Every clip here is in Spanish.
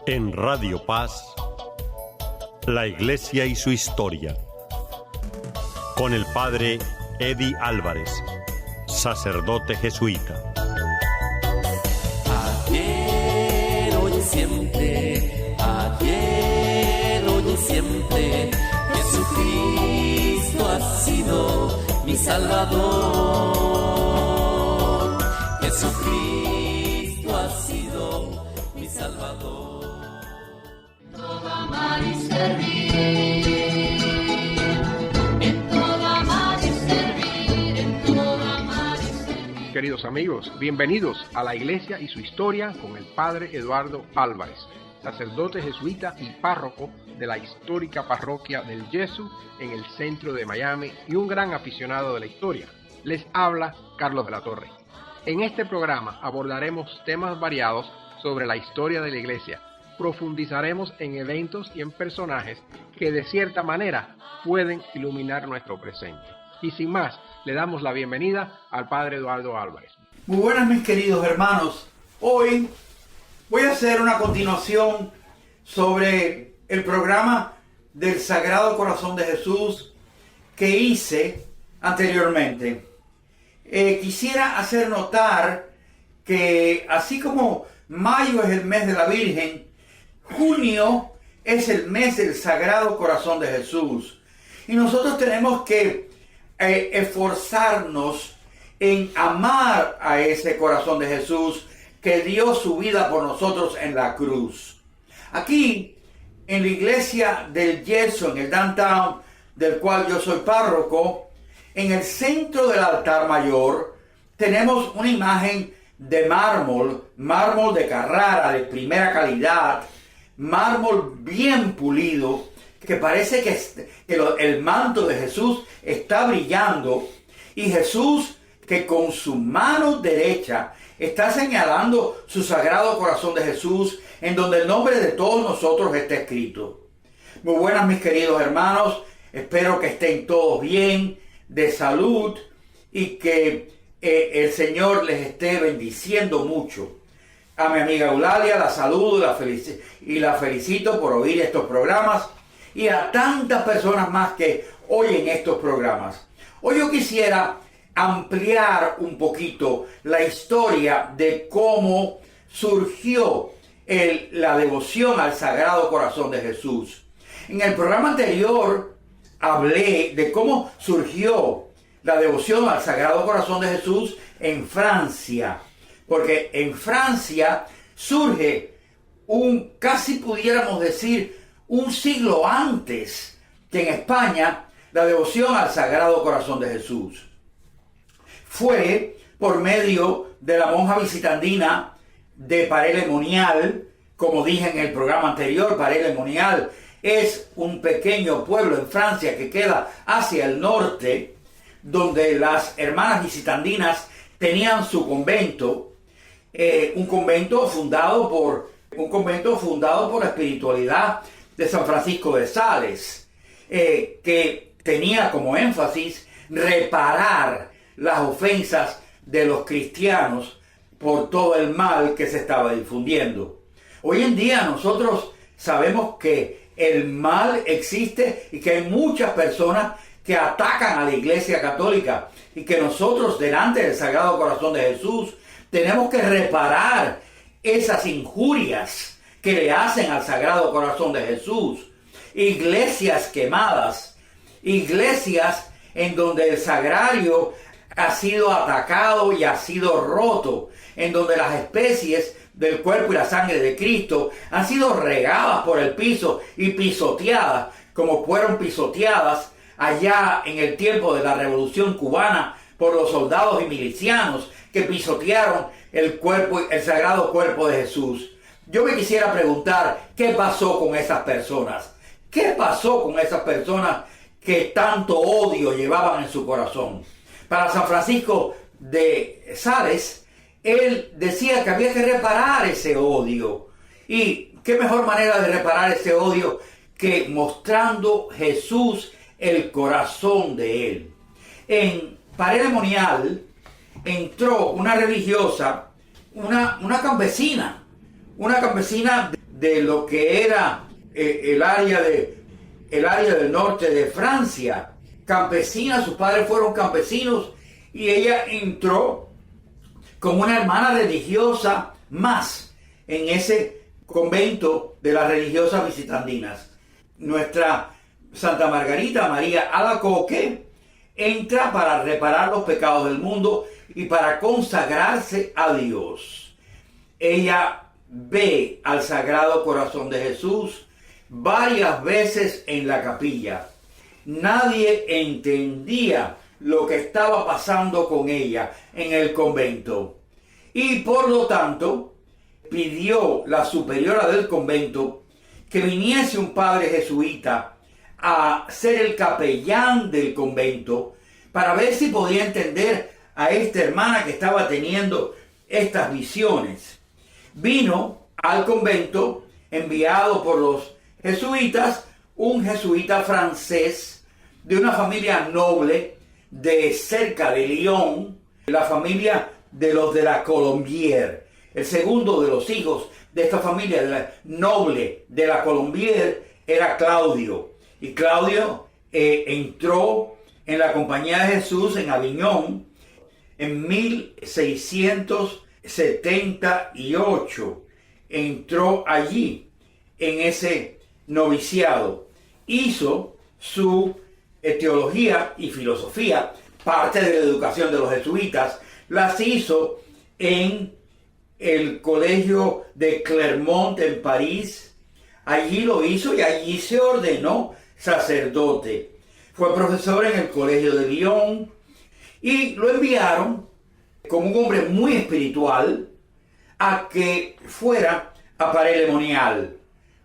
En Radio Paz, la Iglesia y su historia, con el Padre Eddie Álvarez, sacerdote jesuita. Ayer, hoy y siempre, ayer, hoy y siempre, Jesucristo ha sido mi Salvador. Jesucristo ha sido mi Salvador. Todo amar y servir, en todo amar y servir, en todo amar y servir. Queridos amigos, bienvenidos a la Iglesia y su historia con el Padre Eduardo Álvarez, sacerdote jesuita y párroco de la histórica parroquia del Yesu en el centro de Miami y un gran aficionado de la historia. Les habla Carlos de la Torre. En este programa abordaremos temas variados sobre la historia de la Iglesia. Profundizaremos en eventos y en personajes que de cierta manera pueden iluminar nuestro presente. Y sin más, le damos la bienvenida al Padre Eduardo Álvarez. Muy buenas, mis queridos hermanos. Hoy voy a hacer una continuación sobre el programa del Sagrado Corazón de Jesús que hice anteriormente. Quisiera hacer notar que así como mayo es el mes de la Virgen, junio es el mes del Sagrado Corazón de Jesús. Y nosotros tenemos que esforzarnos en amar a ese corazón de Jesús que dio su vida por nosotros en la cruz. Aquí, en la iglesia del Yesu, en el downtown, del cual yo soy párroco, en el centro del altar mayor, tenemos una imagen de mármol de Carrara, de primera calidad, mármol bien pulido, que parece que el manto de Jesús está brillando, y Jesús que con su mano derecha está señalando su Sagrado Corazón de Jesús, en donde el nombre de todos nosotros está escrito. Muy buenas, mis queridos hermanos, espero que estén todos bien, de salud, y que el Señor les esté bendiciendo mucho. A mi amiga Eulalia la saludo y la felicito por oír estos programas, y a tantas personas más que oyen estos programas. Hoy yo quisiera ampliar un poquito la historia de cómo surgió la devoción al Sagrado Corazón de Jesús. En el programa anterior hablé de cómo surgió la devoción al Sagrado Corazón de Jesús en Francia, porque en Francia surge casi pudiéramos decir, un siglo antes que en España, la devoción al Sagrado Corazón de Jesús. Fue por medio de la monja visitandina de Paray-le-Monial. Como dije en el programa anterior, Paray-le-Monial es un pequeño pueblo en Francia que queda hacia el norte, donde las hermanas visitandinas tenían su convento, un convento fundado por la espiritualidad de San Francisco de Sales, que tenía como énfasis reparar las ofensas de los cristianos por todo el mal que se estaba difundiendo. Hoy en día nosotros sabemos que el mal existe y que hay muchas personas que atacan a la Iglesia Católica, y que nosotros delante del Sagrado Corazón de Jesús tenemos que reparar esas injurias que le hacen al Sagrado Corazón de Jesús. Iglesias quemadas, iglesias en donde el sagrario ha sido atacado y ha sido roto, en donde las especies del cuerpo y la sangre de Cristo han sido regadas por el piso y pisoteadas, como fueron pisoteadas allá en el tiempo de la Revolución Cubana por los soldados y milicianos que pisotearon el sagrado cuerpo de Jesús. Yo me quisiera preguntar, ¿qué pasó con esas personas? ¿Qué pasó con esas personas que tanto odio llevaban en su corazón? Para San Francisco de Sales, él decía que había que reparar ese odio. ¿Y qué mejor manera de reparar ese odio que mostrando Jesús el corazón de él? En Paray-le-Monial entró una religiosa, una campesina, una campesina de lo que era el área del norte de Francia. Campesina, sus padres fueron campesinos y ella entró como una hermana religiosa más en ese convento de las religiosas visitandinas. Nuestra Santa Margarita María Alacoque entra para reparar los pecados del mundo y para consagrarse a Dios. Ella ve al Sagrado Corazón de Jesús varias veces en la capilla. Nadie entendía lo que estaba pasando con ella en el convento. Y por lo tanto, pidió la superiora del convento que viniese un padre jesuita a ser el capellán del convento para ver si podía entender a esta hermana que estaba teniendo estas visiones. Vino al convento enviado por los jesuitas, un jesuita francés de una familia noble de cerca de Lyon, la familia de los de la Colombière. El segundo de los hijos de esta familia noble de la Colombière era Claudio. Y Claudio entró en la Compañía de Jesús en Aviñón en 1678. Entró allí en ese noviciado. Hizo su teología y filosofía, parte de la educación de los jesuitas, las hizo en el colegio de Clermont en París. Allí lo hizo y allí se ordenó sacerdote. Fue profesor en el colegio de Lyon y lo enviaron como un hombre muy espiritual a que fuera a Paray-le-Monial,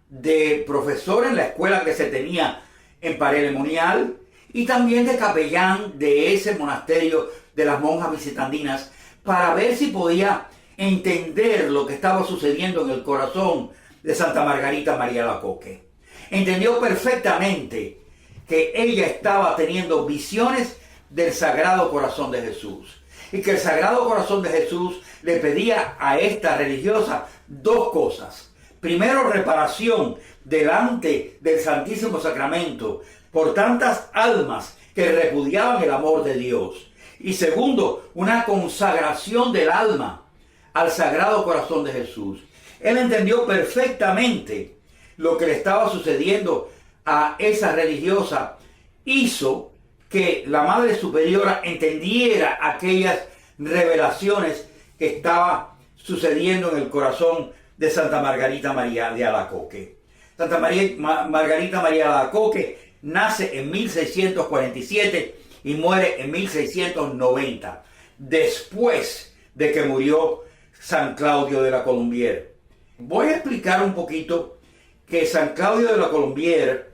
de profesor en la escuela que se tenía en Paray-le-Monial y también de capellán de ese monasterio de las monjas visitandinas, para ver si podía entender lo que estaba sucediendo en el corazón de Santa Margarita María Alacoque. Entendió perfectamente que ella estaba teniendo visiones del Sagrado Corazón de Jesús y que el Sagrado Corazón de Jesús le pedía a esta religiosa dos cosas. Primero, reparación delante del Santísimo Sacramento por tantas almas que repudiaban el amor de Dios. Y segundo, una consagración del alma al Sagrado Corazón de Jesús. Él entendió perfectamente lo que le estaba sucediendo a esa religiosa. Hizo que la Madre Superiora entendiera aquellas revelaciones que estaba sucediendo en el corazón de Santa Margarita María de Alacoque. Santa Margarita María de Alacoque nace en 1647 y muere en 1690, después de que murió San Claudio de la Colombière. Voy a explicar un poquito que San Claudio de la Colombière,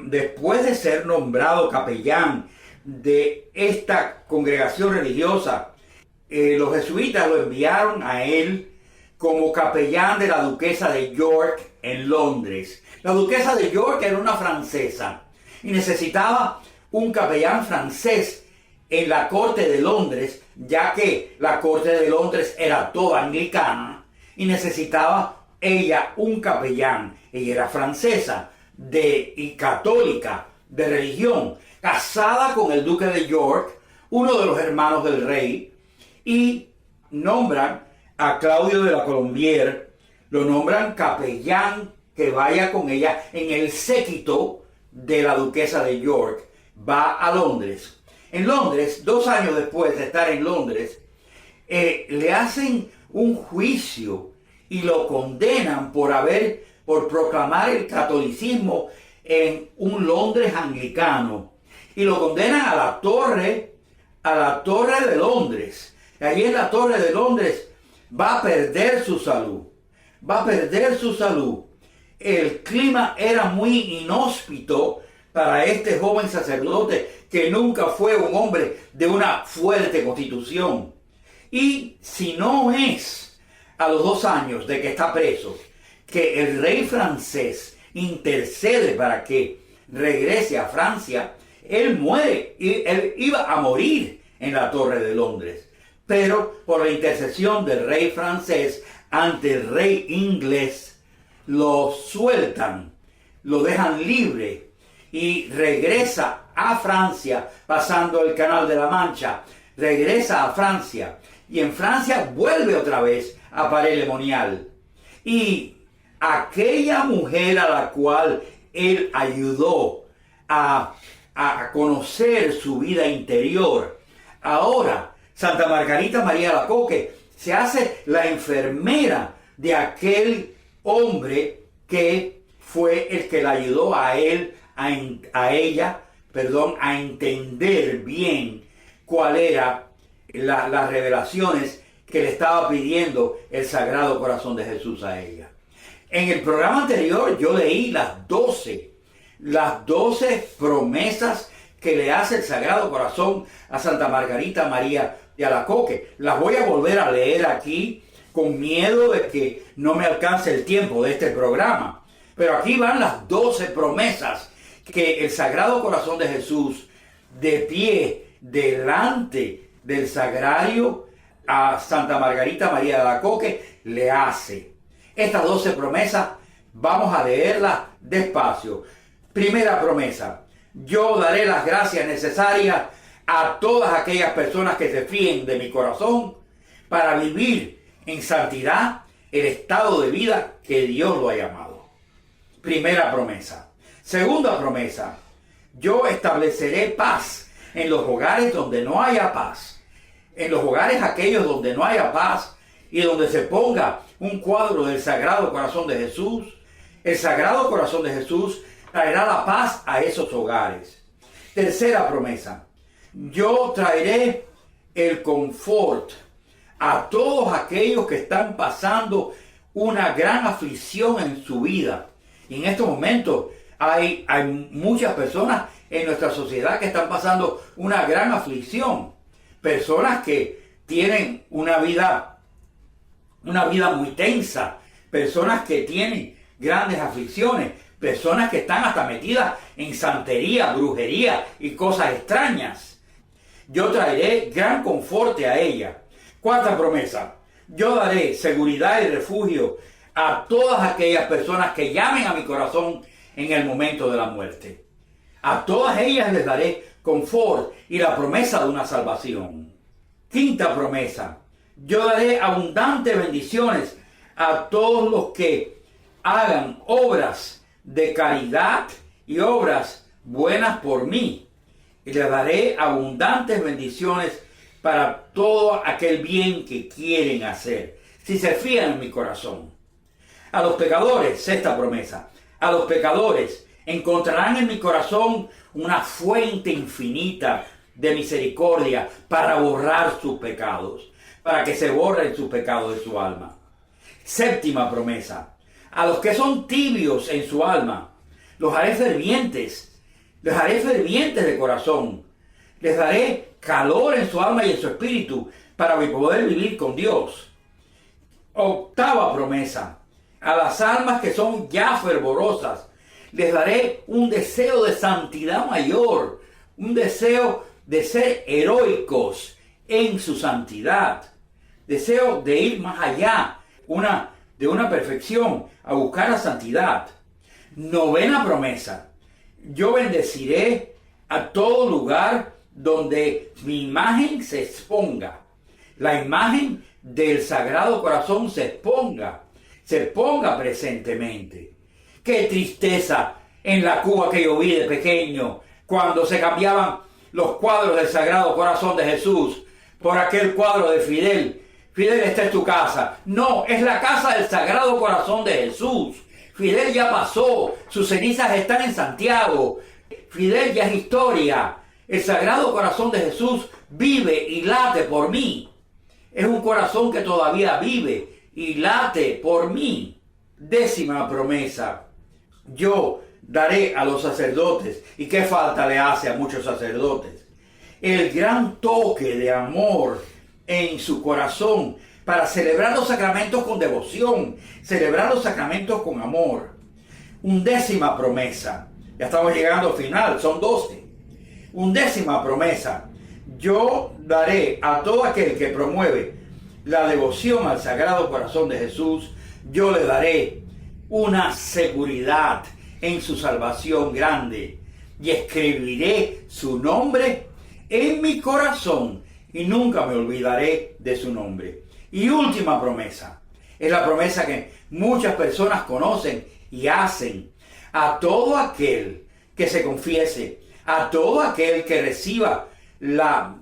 después de ser nombrado capellán de esta congregación religiosa, los jesuitas lo enviaron a él como capellán de la duquesa de York en Londres. La duquesa de York era una francesa y necesitaba un capellán francés en la corte de Londres, ya que la corte de Londres era toda anglicana y necesitaba ella un capellán. Ella era francesa y católica de religión, casada con el duque de York, uno de los hermanos del rey, y nombran a Claudio de la Colombière, lo nombran capellán que vaya con ella en el séquito de la duquesa de York. Va a Londres. En Londres, 2 años después de estar en Londres, le hacen un juicio y lo condenan por proclamar el catolicismo en un Londres anglicano. Y lo condenan a la torre de Londres. Y allí en la torre de Londres va a perder su salud. El clima era muy inhóspito para este joven sacerdote que nunca fue un hombre de una fuerte constitución. Y si no es a los 2 años de que está preso, que el rey francés intercede para que regrese a Francia, él muere y él iba a morir en la Torre de Londres. Pero por la intercesión del rey francés, ante el rey inglés, lo sueltan, lo dejan libre y regresa a Francia pasando el Canal de la Mancha. Regresa a Francia y en Francia vuelve otra vez a Paray-le-Monial. Y aquella mujer a la cual él ayudó a conocer su vida interior, ahora Santa Margarita María Alacoque se hace la enfermera de aquel hombre que fue el que la ayudó a ella, a entender bien cuál era las revelaciones que le estaba pidiendo el Sagrado Corazón de Jesús a ella. En el programa anterior yo leí las 12 promesas que le hace el Sagrado Corazón a Santa Margarita María de Alacoque. Las voy a volver a leer aquí con miedo de que no me alcance el tiempo de este programa. Pero aquí van las 12 promesas que el Sagrado Corazón de Jesús, de pie delante del sagrario, a Santa Margarita María de Alacoque le hace. Estas 12 promesas vamos a leerlas despacio. Primera promesa: yo daré las gracias necesarias a todas aquellas personas que se fíen de mi corazón para vivir en santidad el estado de vida que Dios lo ha llamado. Primera promesa. Segunda promesa: yo estableceré paz en los hogares donde no haya paz. En los hogares aquellos donde no haya paz y donde se ponga un cuadro del Sagrado Corazón de Jesús, el Sagrado Corazón de Jesús traerá la paz a esos hogares. Tercera promesa: yo traeré el confort a todos aquellos que están pasando una gran aflicción en su vida. Y en estos momentos hay muchas personas en nuestra sociedad que están pasando una gran aflicción. Personas que tienen una vida muy tensa. Personas que tienen grandes aflicciones. Personas que están hasta metidas en santería, brujería y cosas extrañas. Yo traeré gran confort a ella. Cuarta promesa: yo daré seguridad y refugio a todas aquellas personas que llamen a mi corazón en el momento de la muerte. A todas ellas les daré confort y la promesa de una salvación. Quinta promesa: yo daré abundantes bendiciones a todos los que hagan obras de caridad y obras buenas por mí. Y les daré abundantes bendiciones para todo aquel bien que quieren hacer, si se fían en mi corazón. A los pecadores, sexta promesa: a los pecadores encontrarán en mi corazón una fuente infinita de misericordia para borrar sus pecados, para que se borren sus pecados de su alma. Séptima promesa: a los que son tibios en su alma, los haré fervientes de corazón. Les daré calor en su alma y en su espíritu para poder vivir con Dios. Octava promesa: a las almas que son ya fervorosas, les daré un deseo de santidad mayor, un deseo de ser heroicos en su santidad, deseo de ir más allá, de una perfección, a buscar la santidad. Novena promesa: yo bendeciré a todo lugar donde mi imagen se exponga. La imagen del Sagrado Corazón se ponga presentemente. Qué tristeza en la Cuba que yo vi de pequeño, cuando se cambiaban los cuadros del Sagrado Corazón de Jesús por aquel cuadro de Fidel. Fidel, esta es tu casa. No, es la casa del Sagrado Corazón de Jesús. Fidel ya pasó, sus cenizas están en Santiago. Fidel ya es historia. El Sagrado Corazón de Jesús vive y late por mí. Es un corazón que todavía vive y late por mí. Décima promesa: yo daré a los sacerdotes, y qué falta le hace a muchos sacerdotes, el gran toque de amor en su corazón para celebrar los sacramentos con devoción, celebrar los sacramentos con amor. Undécima promesa: ya estamos llegando al final, son 12. Undécima promesa: yo daré a todo aquel que promueve la devoción al Sagrado Corazón de Jesús, yo le daré una seguridad en su salvación grande y escribiré su nombre en mi corazón y nunca me olvidaré de su nombre. Y última promesa, es la promesa que muchas personas conocen y hacen: a todo aquel que se confiese, a todo aquel que reciba la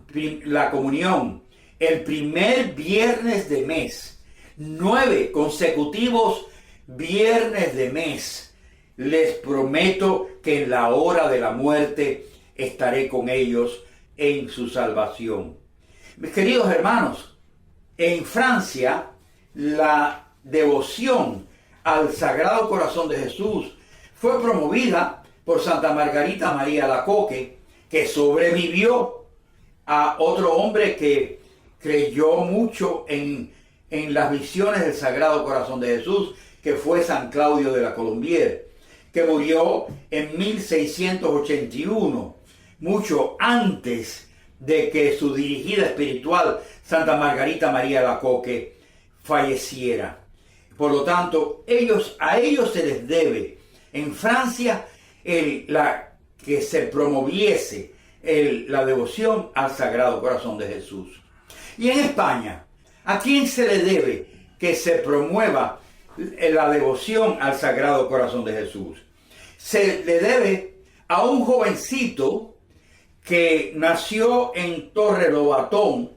comunión el primer viernes de mes, 9 consecutivos viernes de mes, les prometo que en la hora de la muerte estaré con ellos en su salvación. Mis queridos hermanos, en Francia la devoción al Sagrado Corazón de Jesús fue promovida por Santa Margarita María Alacoque, que sobrevivió a otro hombre que creyó mucho en las visiones del Sagrado Corazón de Jesús, que fue San Claudio de la Colombière, que murió en 1681, mucho antes de que su dirigida espiritual, Santa Margarita María Alacoque, falleciera. Por lo tanto, a ellos se les debe en Francia que se promoviese la devoción al Sagrado Corazón de Jesús. Y en España, ¿a quién se le debe que se promueva la devoción al Sagrado Corazón de Jesús? Se le debe a un jovencito que nació en Torrelobatón.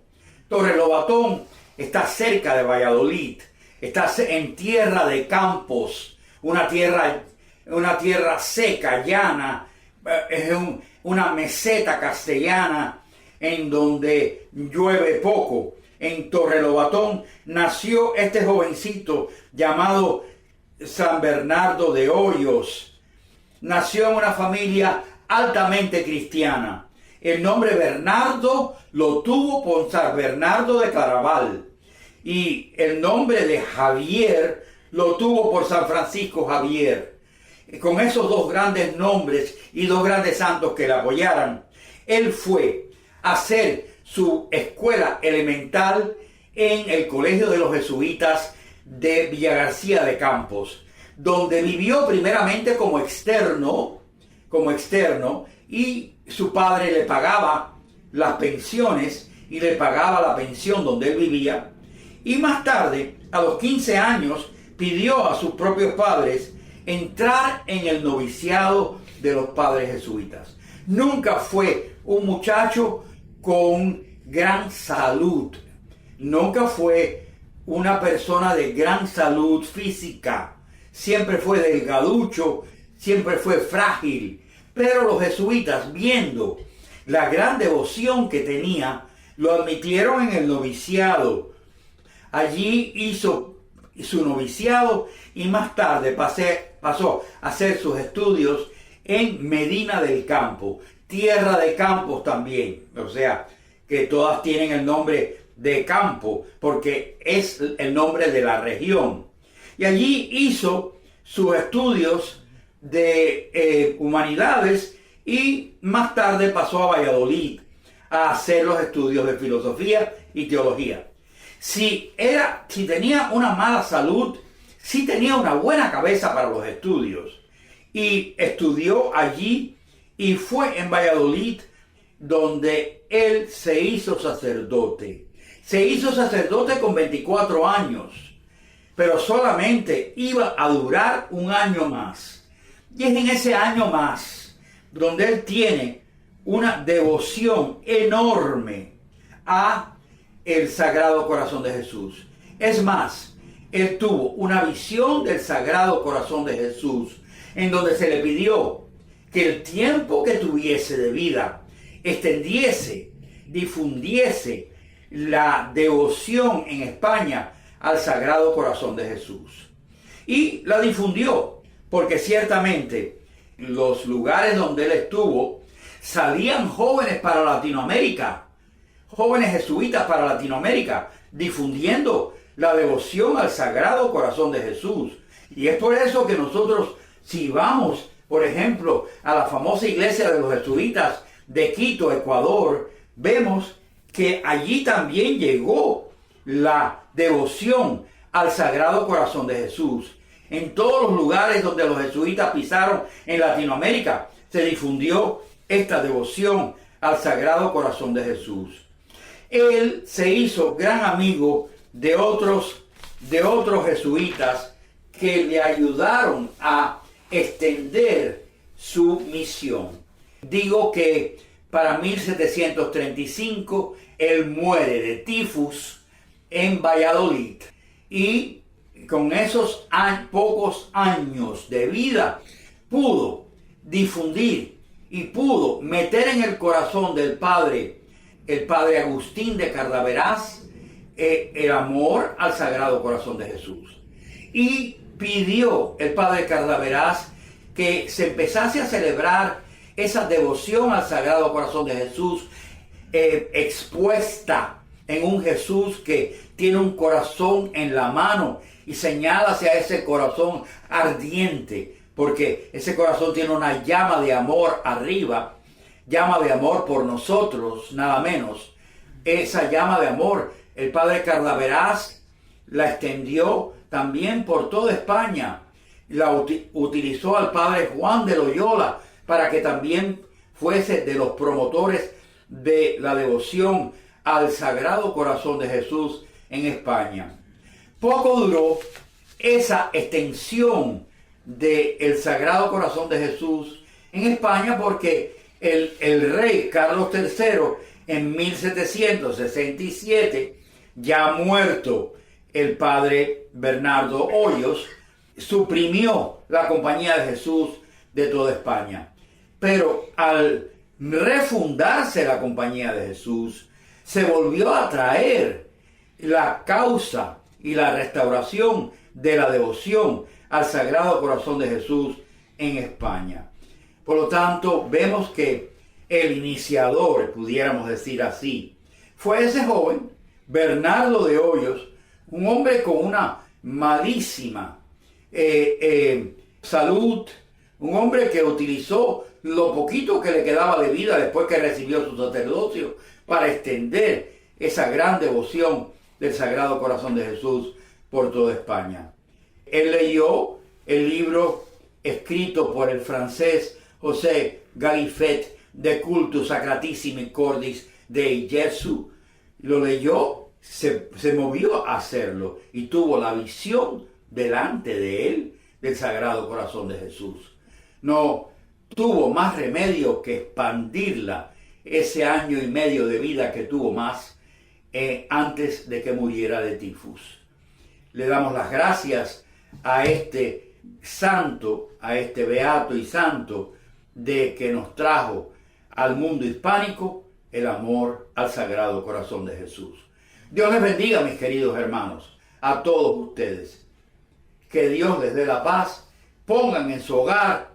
Torrelobatón está cerca de Valladolid, está en tierra de campos, una tierra seca, llana, es una meseta castellana en donde llueve poco. En Torrelobatón nació este jovencito llamado San Bernardo de Hoyos. Nació en una familia altamente cristiana. El nombre Bernardo lo tuvo por San Bernardo de Claraval y el nombre de Javier lo tuvo por San Francisco Javier. Con esos dos grandes nombres y dos grandes santos que le apoyaran, él fue a hacer su escuela elemental en el Colegio de los Jesuitas de Villagarcía de Campos, donde vivió primeramente como externo, y su padre le pagaba las pensiones y le pagaba la pensión donde él vivía, y más tarde, a los 15 años, pidió a sus propios padres entrar en el noviciado de los padres jesuitas. Nunca fue un muchacho con gran salud, nunca fue una persona de gran salud física, siempre fue delgaducho, siempre fue frágil, pero los jesuitas, viendo la gran devoción que tenía, lo admitieron en el noviciado. Allí hizo su noviciado y más tarde pasó a hacer sus estudios en Medina del Campo, tierra de campos también, o sea, que todas tienen el nombre de campo, porque es el nombre de la región. Y allí hizo sus estudios de humanidades y más tarde pasó a Valladolid a hacer los estudios de filosofía y teología. Si tenía una mala salud, sí tenía una buena cabeza para los estudios. Y estudió allí y fue en Valladolid donde él se hizo sacerdote. Se hizo sacerdote con 24 años, pero solamente iba a durar un año más. Y es en ese año más donde él tiene una devoción enorme a el Sagrado Corazón de Jesús. Es más, él tuvo una visión del Sagrado Corazón de Jesús en donde se le pidió que el tiempo que tuviese de vida extendiese, difundiese la devoción en España al Sagrado Corazón de Jesús. Y la difundió, porque ciertamente los lugares donde él estuvo salían jóvenes para Latinoamérica, jóvenes jesuitas para Latinoamérica, difundiendo la devoción al Sagrado Corazón de Jesús. Y es por eso que nosotros, si vamos, por ejemplo, a la famosa iglesia de los jesuitas de Quito, Ecuador, vemos que allí también llegó la devoción al Sagrado Corazón de Jesús. En todos los lugares donde los jesuitas pisaron en Latinoamérica, se difundió esta devoción al Sagrado Corazón de Jesús. Él se hizo gran amigo de otros jesuitas que le ayudaron a extender su misión. Digo que para 1735 él muere de tifus en Valladolid, y con esos pocos años de vida pudo difundir y pudo meter en el corazón del padre Agustín de Cardaveraz, el amor al Sagrado Corazón de Jesús. Y pidió el padre Cardaveraz que se empezase a celebrar esa devoción al Sagrado Corazón de Jesús, expuesta en un Jesús que tiene un corazón en la mano y señala hacia ese corazón ardiente, porque ese corazón tiene una llama de amor arriba, llama de amor por nosotros, nada menos. Esa llama de amor, el padre Cardaveraz la extendió también por toda España. La utilizó al padre Juan de Loyola para que también fuese de los promotores de la devoción al Sagrado Corazón de Jesús en España. Poco duró esa extensión del Sagrado Corazón de Jesús en España, porque el rey Carlos III, en 1767, ya muerto el padre Bernardo Hoyos, suprimió la Compañía de Jesús de toda España. Pero al refundarse la Compañía de Jesús, se volvió a traer la causa y la restauración de la devoción al Sagrado Corazón de Jesús en España. Por lo tanto, vemos que el iniciador, pudiéramos decir así, fue ese joven, Bernardo de Hoyos, un hombre con una malísima salud, un hombre que utilizó lo poquito que le quedaba de vida después que recibió su sacerdocio para extender esa gran devoción del Sagrado Corazón de Jesús por toda España. Él leyó el libro escrito por el francés José Gallifet de Cultus Sacratissimi Cordis Dei Jesu. Lo leyó, se movió a hacerlo y tuvo la visión delante de él del Sagrado Corazón de Jesús. No tuvo más remedio que expandirla ese año y medio de vida que tuvo más antes de que muriera de tifus. Le damos las gracias a este santo, a este beato y santo, de que nos trajo al mundo hispánico el amor al Sagrado Corazón de Jesús. Dios les bendiga, mis queridos hermanos, a todos ustedes. Que Dios les dé la paz. Pongan en su hogar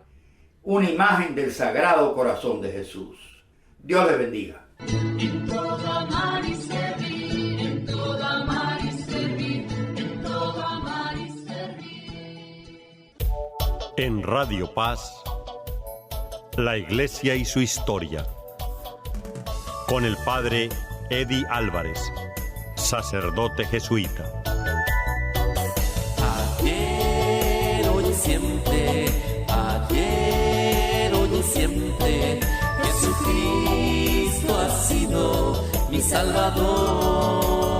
una imagen del Sagrado Corazón de Jesús. Dios les bendiga. En todo amar y servir, en todo amar y servir, en todo amar y servir. En Radio Paz, la Iglesia y su historia, con el padre Eddie Álvarez, sacerdote jesuita. Ayer, hoy y siempre, ayer, hoy y siempre, Jesucristo ha sido mi Salvador.